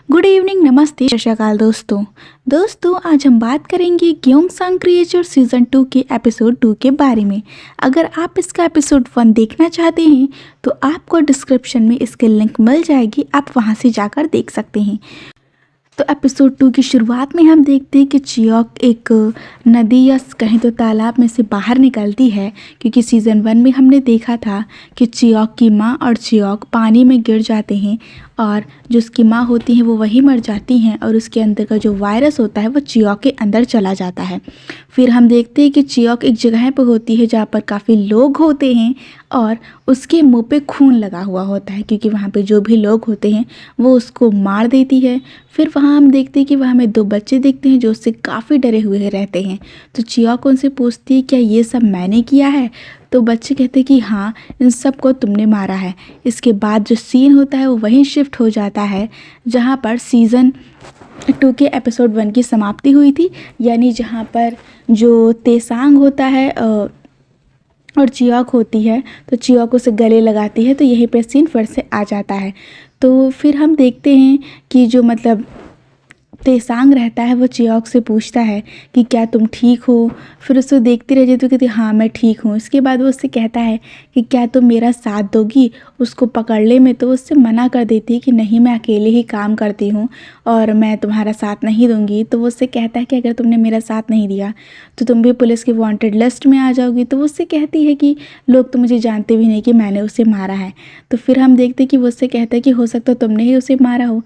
Good evening, नमस्ते, सत श्री अकाल दोस्तों आज हम बात करेंगे गयोंगसांग क्रिएचर सीज़न 2 के एपिसोड 2 के बारे में। अगर आप इसका एपिसोड 1 देखना चाहते हैं तो आपको डिस्क्रिप्शन में इसकी लिंक मिल जाएगी, आप वहां से जाकर देख सकते हैं। तो एपिसोड 2 की शुरुआत में हम देखते हैं कि चियोक एक नदी या कहें तो तालाब में से बाहर निकलती है, क्योंकि सीज़न 1 में हमने देखा था कि चियोक की माँ और चियोक पानी में गिर जाते हैं और जो उसकी माँ होती हैं वो वहीं मर जाती हैं और उसके अंदर का जो वायरस होता है वो चियोक के अंदर चला जाता है। फिर हम देखते हैं कि चियोक एक जगह पर होती है जहाँ पर काफ़ी लोग होते हैं और उसके मुंह पे खून लगा हुआ होता है, क्योंकि वहाँ पे जो भी लोग होते हैं वो उसको मार देती है। फिर वहाँ हम देखते हैं कि वहाँ हमें 2 बच्चे दिखते हैं जो उससे काफ़ी डरे हुए रहते हैं। तो चियोक उनसे पूछती है क्या ये सब मैंने किया है? तो बच्चे कहते हैं कि हाँ, इन सब को तुमने मारा है। इसके बाद जो सीन होता है वो वहीं शिफ्ट हो जाता है जहाँ पर सीज़न 2 के एपिसोड 1 की समाप्ति हुई थी, यानी जहाँ पर जो तेसांग होता है और चियोक होती है, तो चियोक उसे गले लगाती है। तो यहीं पे सीन फिर से आ जाता है। तो फिर हम देखते हैं कि जो तेसांग रहता है वो चियोक से पूछता है कि क्या तुम ठीक हो? फिर उसको देखती रह जाती है, कहती हाँ मैं ठीक हूँ। इसके बाद वो उससे कहता है कि क्या तुम मेरा साथ दोगी उसको पकड़ने में? तो उससे मना कर देती है कि नहीं, मैं अकेले ही काम करती हूँ और मैं तुम्हारा साथ नहीं दूंगी। तो वो उससे कहता है कि अगर तुमने मेरा साथ नहीं दिया तो तुम भी पुलिस की वांटेड लिस्ट में आ जाओगी। तो वो उससे कहती है कि लोग तो मुझे जानते भी नहीं कि मैंने उसे मारा है। तो फिर हम देखते हैं कि वो उससे कहता है कि हो सकता है तुमने ही उसे मारा हो।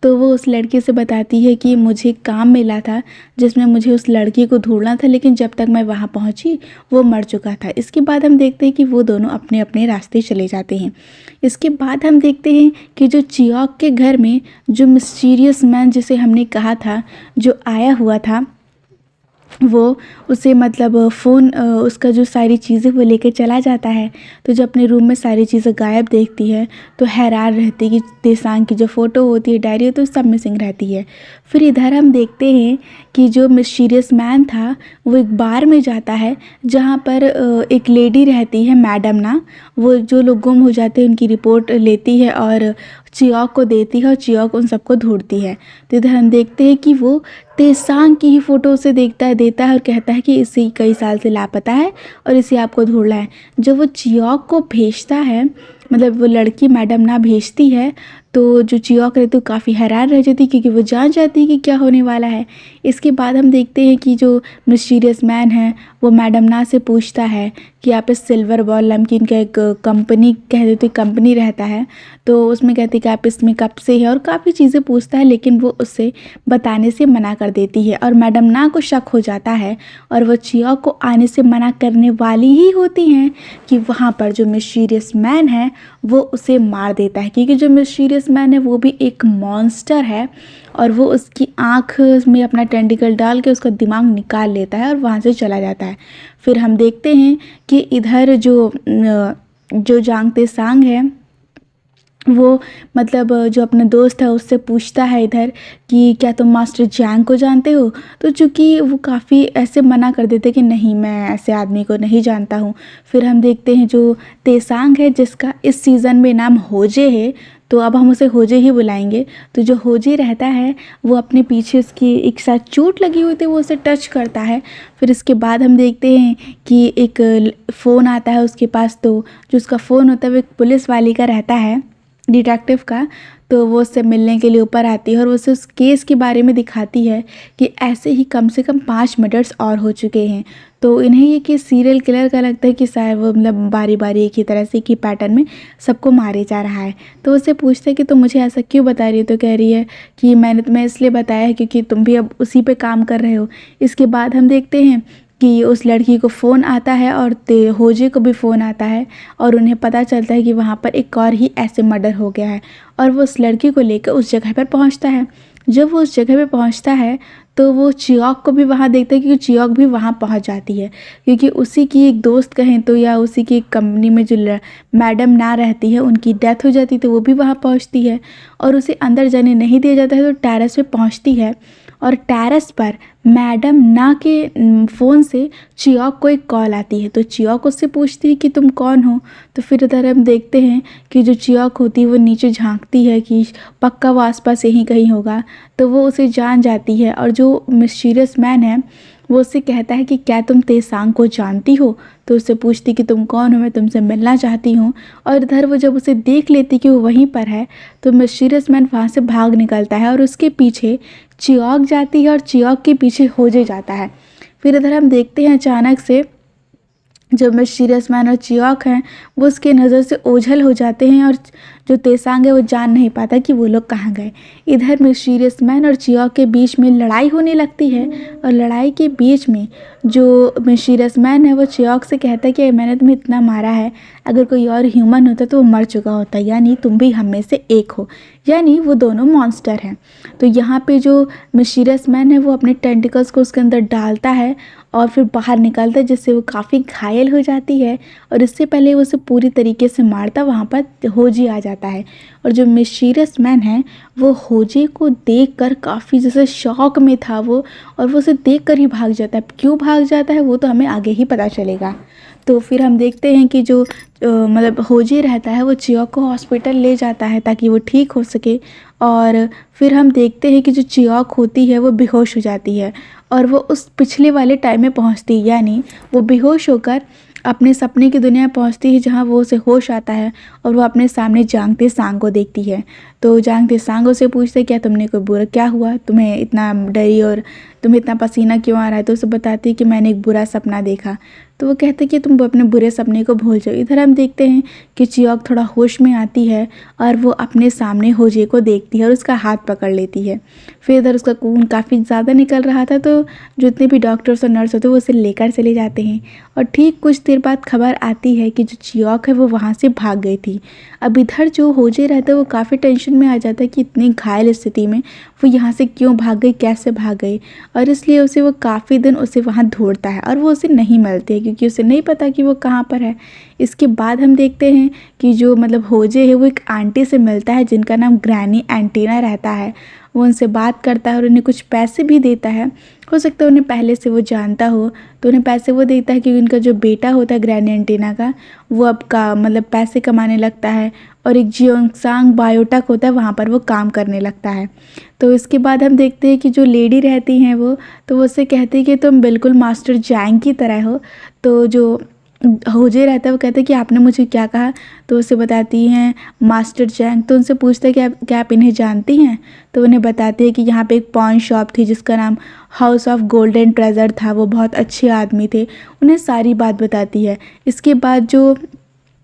तो वो उस लड़के से बताती है कि मुझे काम मिला था जिसमें मुझे उस लड़की को ढूंढना था, लेकिन जब तक मैं वहाँ पहुँची वो मर चुका था। इसके बाद हम देखते हैं कि वो दोनों अपने अपने रास्ते चले जाते हैं। इसके बाद हम देखते हैं कि जो चियोक के घर में जो मिस्टीरियस मैन जिसे हमने कहा था जो आया हुआ था, वो उसे फ़ोन उसका जो सारी चीज़ें वो लेके चला जाता है। तो जो अपने रूम में सारी चीज़ें गायब देखती है तो हैरान रहती है कि तेसांग की जो फ़ोटो होती है, डायरी होती है, तो सब मिसिंग रहती है। फिर इधर हम देखते हैं कि जो मिस्टीरियस मैन था वो एक बार में जाता है जहाँ पर एक लेडी रहती है, मैडम ना, वो जो लोग गुम हो जाते हैं उनकी रिपोर्ट लेती है और चियोक को देती है और चियोक उन सबको ढूंढती है। तो इधर हम देखते हैं कि वो तेसांग की ही फ़ोटो उसे देता है और कहता है कि इसे कई साल से लापता है और इसे आपको ढूंढना है। जब वो चियोक को भेजता है, वो लड़की मैडम ना भेजती है, तो जो चियोक रहती है वो काफ़ी हैरान रह जाती है, क्योंकि वो जान जाती है कि क्या होने वाला है। इसके बाद हम देखते हैं कि जो मिस्टीरियस मैन है वो मैडम ना से पूछता है कि आप इस सिल्वर बॉल नमकीन का एक कंपनी कह देते कंपनी रहता है, तो उसमें कहती है कि आप इसमें कब से है और काफ़ी चीज़ें पूछता है, लेकिन वो उससे बताने से मना कर देती है और मैडम ना को शक हो जाता है और वो चियोक को आने से मना करने वाली ही होती हैं कि वहाँ पर जो मिस्टीरियस मैन है वो उसे मार देता है, क्योंकि जो मिस्टीरियस मैन है वो भी एक मॉन्स्टर है और वो उसकी आँख में अपना टेंटिकल डाल के उसका दिमाग निकाल लेता है और वहाँ से चला जाता है। फिर हम देखते हैं कि इधर जो जांग तेसांग है वो जो अपना दोस्त है उससे पूछता है इधर कि क्या तुम मास्टर जैंग को जानते हो? तो चूँकि वो काफ़ी ऐसे मना कर देते कि नहीं, मैं ऐसे आदमी को नहीं जानता हूँ। फिर हम देखते हैं जो तेसांग है जिसका इस सीज़न में नाम होजे है, तो अब हम उसे होजे ही बुलाएंगे। तो जो होजे रहता है वो अपने पीछे उसकी एक साथ चोट लगी हुई थी, वो उसे टच करता है। फिर इसके बाद हम देखते हैं कि एक फ़ोन आता है उसके पास, तो जो उसका फ़ोन होता है वो एक पुलिस वाली का रहता है, डिटेक्टिव का। तो वो उससे मिलने के लिए ऊपर आती है और उसे उस केस के बारे में दिखाती है कि ऐसे ही कम से कम 5 मर्डर्स और हो चुके हैं। तो इन्हें ये केस सीरियल किलर का लगता है कि शायद वो बारी बारी एक ही तरह से एक ही पैटर्न में सबको मारे जा रहा है। तो उससे पूछता है कि तुम मुझे ऐसा क्यों बता रही हो? तो कह रही है कि मैंने तुम्हें इसलिए बताया है क्योंकि तुम भी अब उसी पे काम कर रहे हो। इसके बाद हम देखते हैं कि उस लड़की को फ़ोन आता है और होजे को भी फ़ोन आता है और उन्हें पता चलता है कि वहाँ पर एक और ही ऐसे मर्डर हो गया है और वो उस लड़की को लेकर उस जगह पर पहुँचता है। जब वो उस जगह पे पहुँचता है तो वो चियोक को भी वहाँ देखता है, क्योंकि चियोक भी वहाँ पहुँच जाती है, क्योंकि उसी की एक दोस्त कहें तो या उसी की कंपनी में जो मैडम ना रहती है उनकी डेथ हो जाती है, तो वो भी वहाँ पहुँचती है और उसे अंदर जाने नहीं दिया जाता है। तो टेरेस पे पहुँचती है और टेरेस पर मैडम ना के फ़ोन से चियोक को एक कॉल आती है। तो चियोक उससे पूछती है कि तुम कौन हो। तो फिर इधर हम देखते हैं कि जो चियोक होती है वो नीचे झांकती है कि पक्का वो आसपास यहीं कहीं होगा। तो वो उसे जान जाती है और जो मिस्टीरियस मैन है वो उससे कहता है कि क्या तुम तेसांग को जानती हो। तो उससे पूछती कि तुम कौन हो, मैं तुमसे मिलना चाहती हूँ। और इधर वो जब उसे देख लेती कि वो वहीं पर है तो मिस्टीरियस मैन वहाँ से भाग निकलता है और उसके पीछे चियोक जाती है और चियोक के पीछे होजे जाता है। फिर इधर हम देखते हैं अचानक से जो मिस्टीरियस मैन और चियोक हैं वो उसके नज़र से ओझल हो जाते हैं और जो तेसांग है वो जान नहीं पाता कि वो लोग कहाँ गए। इधर मिस्टीरियस मैन और चियोक के बीच में लड़ाई होने लगती है और लड़ाई के बीच में जो मिस्टीरियस मैन है वो चियोक से कहता है कि मैंने तुम्हें इतना मारा है, अगर कोई और ह्यूमन होता तो वो मर चुका होता, यानी तुम भी हम में से एक हो, यानी वो दोनों मॉन्स्टर हैं। तो यहाँ पे जो मिस्टीरियस मैन है वो अपने टेंटिकल्स को उसके अंदर डालता है और फिर बाहर निकलता है, जिससे वो काफ़ी घायल हो जाती है। और इससे पहले वो उसे पूरी तरीके से मारता वहाँ पर होजी आ जाता है। और जो मिस्टीरियस मैन है वो होजी को देखकर काफ़ी जैसे शॉक में था वो, और वो उसे देखकर ही भाग जाता है। क्यों भाग जाता है वो तो हमें आगे ही पता चलेगा। तो फिर हम देखते हैं कि जो मतलब होजी रहता है वो चियोक को हॉस्पिटल ले जाता है ताकि वो ठीक हो सके। और फिर हम देखते हैं कि जो चियोक होती है वो बेहोश हो जाती है और वो उस पिछले वाले टाइम में पहुंचती है, यानी वो बेहोश होकर अपने सपने की दुनिया पहुंचती है जहां वो उसे होश आता है और वो अपने सामने जांग तेसांग को देखती है। तो जांग तेसांग उसे पूछते क्या तुमने कोई बुरा, क्या हुआ तुम्हें इतना डरी और तुम्हें इतना पसीना क्यों आ रहा है। तो उसे बताती है कि मैंने एक बुरा सपना देखा। तो वो कहते कि तुम अपने बुरे सपने को भूल जाओ। इधर हम देखते हैं कि चियोक थोड़ा होश में आती है और वो अपने सामने होजे को देखती है और उसका हाथ पकड़ लेती है। फिर इधर उसका खून काफ़ी ज़्यादा निकल रहा था, तो जितने भी डॉक्टर्स और नर्स होते हैं वो उसे लेकर चले जाते हैं। और ठीक कुछ देर बाद खबर आती है कि जो चियोक है वो वहाँ से भाग गई थी। अब इधर जो होजे रहता है वो काफ़ी टेंशन में आ जाता है कि इतनी घायल स्थिति में वो यहाँ से क्यों भाग गई, कैसे भाग गई। और इसलिए उसे वो काफ़ी दिन उसे वहाँ ढूंढता है और वो उसे नहीं मिलती है क्योंकि उसे नहीं पता कि वो कहाँ पर है। इसके बाद हम देखते हैं कि जो मतलब होजे है वो एक आंटी से मिलता है जिनका नाम ग्रैनी एंटीना रहता है। वो उनसे बात करता है और उन्हें कुछ पैसे भी देता है। हो सकता है उन्हें पहले से वो जानता हो, तो उन्हें पैसे वो देता है क्योंकि उनका जो बेटा होता है ग्रैनी एंटीना का, वो अब का मतलब पैसे कमाने लगता है और एक जियोंगसांग बायोटेक होता है वहाँ पर वो काम करने लगता है। तो इसके बाद हम देखते हैं कि जो लेडी रहती हैं वो, तो वो उससे कहती है कि तुम बिल्कुल मास्टर जैंग की तरह हो। तो जो होजे रहता है वो कहता है कि आपने मुझे क्या कहा। तो उसे बताती हैं मास्टर जैंग। तो उनसे पूछता है कि क्या आप इन्हें जानती हैं। तो उन्हें बताती है कि यहाँ पे एक पॉन शॉप थी जिसका नाम हाउस ऑफ गोल्डन ट्रेजर था, वो बहुत अच्छे आदमी थे। उन्हें सारी बात बताती है। इसके बाद जो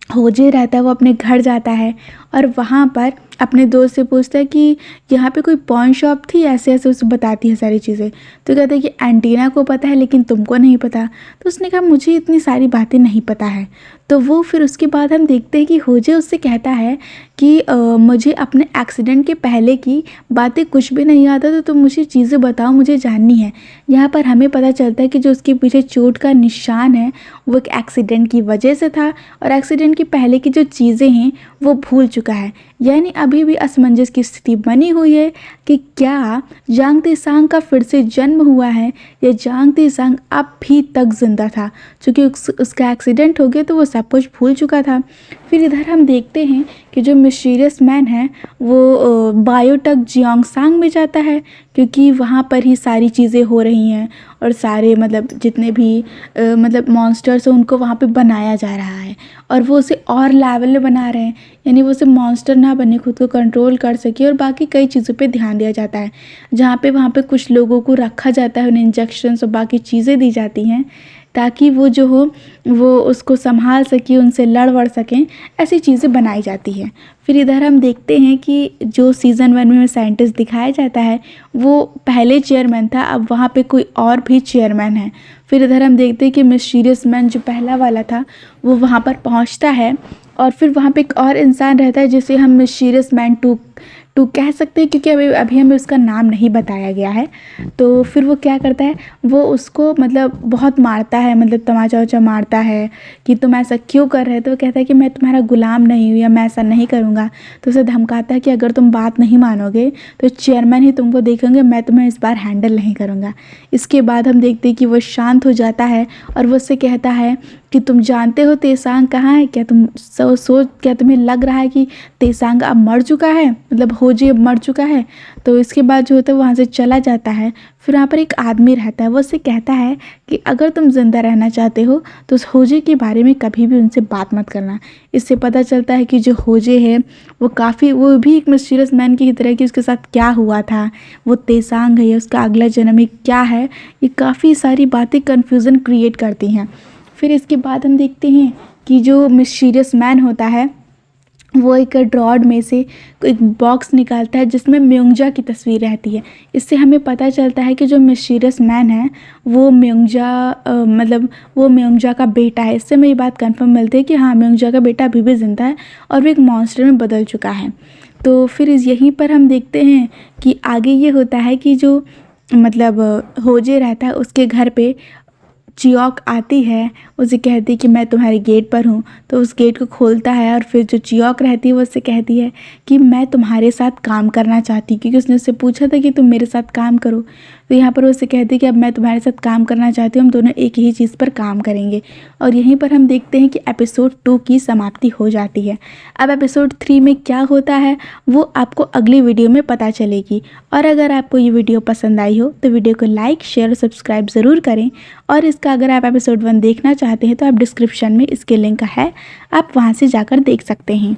होजे रहता है वो अपने घर जाता है और वहाँ पर अपने दोस्त से पूछता है कि यहाँ पे कोई पॉन शॉप थी, ऐसे ऐसे उसे बताती है सारी चीज़ें। तो कहता है कि एंटीना को पता है लेकिन तुमको नहीं पता। तो उसने कहा मुझे इतनी सारी बातें नहीं पता है। तो वो फिर उसके बाद हम देखते हैं कि होजे उससे कहता है कि मुझे अपने एक्सीडेंट के पहले की बातें कुछ भी नहीं आता, तो तुम मुझे चीज़ें बताओ, मुझे जाननी है। यहाँ पर हमें पता चलता है कि जो उसके पीछे चोट का निशान है वो एक एक्सीडेंट की वजह से था और एक्सीडेंट के पहले की जो चीज़ें हैं वो भूल चुका है। यानी अभी भी असमंजस की स्थिति बनी हुई है कि क्या जांग तेसांग का फिर से जन्म हुआ है या जांग तेसांग अब भी तक जिंदा था। चूँकि उसका एक्सीडेंट हो गया तो वो सब कुछ भूल चुका था। फिर इधर हम देखते हैं कि जो मिस्टीरियस मैन है वो बायोटेक जियोंगसांग में जाता है क्योंकि वहाँ पर ही सारी चीज़ें हो रही हैं और सारे मतलब जितने भी मतलब मॉन्स्टर्स हैं उनको वहाँ पे बनाया जा रहा है और वो उसे और लेवल में बना रहे हैं, यानी वो उसे मॉन्स्टर ना बने, खुद को कंट्रोल कर सके। और बाकी कई चीज़ों पे ध्यान दिया जाता है जहाँ पे वहाँ पे कुछ लोगों को रखा जाता है, उन्हें इंजेक्शन्स और बाकी चीज़ें दी जाती हैं ताकि वो जो हो वो उसको संभाल सके, उनसे लड़ वड़ सकें, ऐसी चीज़ें बनाई जाती हैं। फिर इधर हम देखते हैं कि जो सीज़न 1 में साइंटिस्ट दिखाया जाता है वो पहले चेयरमैन था, अब वहाँ पे कोई और भी चेयरमैन है। फिर इधर हम देखते हैं कि मिस्टीरियस मैन जो पहला वाला था वो वहाँ पर पहुँचता है और फिर वहाँ पे एक और इंसान रहता है जिसे हम मिस्टीरियस मैन 2 टू कह सकते हैं, क्योंकि अभी अभी हमें उसका नाम नहीं बताया गया है। तो फिर वो क्या करता है, वो उसको मतलब बहुत मारता है, मतलब तमाचा वमाचा मारता है कि तुम ऐसा क्यों कर रहे हो। तो वो कहता है कि मैं तुम्हारा गुलाम नहीं हूँ या मैं ऐसा नहीं करूँगा। तो उसे धमकाता है कि अगर तुम बात नहीं मानोगे तो चेयरमैन ही तुमको देखेंगे, मैं तुम्हें इस बार हैंडल नहीं करूँगा। इसके बाद हम देखते हैं कि वो शांत हो जाता है और वो उससे कहता है कि तुम जानते हो तेसांग कहाँ है क्या? तुम सोच, क्या तुम्हें लग रहा है कि तेसांग अब मर चुका है, मतलब होजे अब मर चुका है? तो इसके बाद जो होता है वहाँ से चला जाता है। फिर वहाँ पर एक आदमी रहता है, वो उससे कहता है कि अगर तुम ज़िंदा रहना चाहते हो तो उस होजे के बारे में कभी भी उनसे बात मत करना। इससे पता चलता है कि जो होजे है वो भी एक मिस्टीरियस मैन की तरह कि उसके साथ क्या हुआ था, वो तेसांग है या उसका अगला जन्म ही क्या है, ये काफ़ी सारी बातें कन्फ्यूज़न क्रिएट करती हैं। फिर इसके बाद हम देखते हैं कि जो मिस्टीरियस मैन होता है वो एक ड्रॉड में से एक बॉक्स निकालता है जिसमें म्योंगजा की तस्वीर रहती है। इससे हमें पता चलता है कि जो मिस्टीरियस मैन है वो म्योंगजा का बेटा है। इससे हमें ये बात कंफर्म मिलती है कि हाँ, म्योंगजा का बेटा अभी भी ज़िंदा है और वो एक मॉन्स्टर में बदल चुका है। तो फिर यहीं पर हम देखते हैं कि आगे ये होता है कि जो मतलब होजे रहता है उसके घर पे चियोक आती है, उसे कहती है कि मैं तुम्हारे गेट पर हूँ। तो उस गेट को खोलता है और फिर जो चियोक रहती है वो उससे कहती है कि मैं तुम्हारे साथ काम करना चाहती हूँ, क्योंकि उसने उससे पूछा था कि तुम मेरे साथ काम करो। तो यहाँ पर वो उससे कहती है कि अब मैं तुम्हारे साथ काम करना चाहती हूँ, हम दोनों एक ही चीज़ पर काम करेंगे। और यहीं पर हम देखते हैं कि एपिसोड 2 की समाप्ति हो जाती है। अब एपिसोड 3 में क्या होता है वो आपको अगली वीडियो में पता चलेगी। और अगर आपको ये वीडियो पसंद आई हो तो वीडियो को लाइक, शेयर और सब्सक्राइब ज़रूर करें। और इसका अगर आप एपिसोड 1 देखना चाहते हैं तो आप डिस्क्रिप्शन में इसके लिंक है, आप वहाँ से जाकर देख सकते हैं।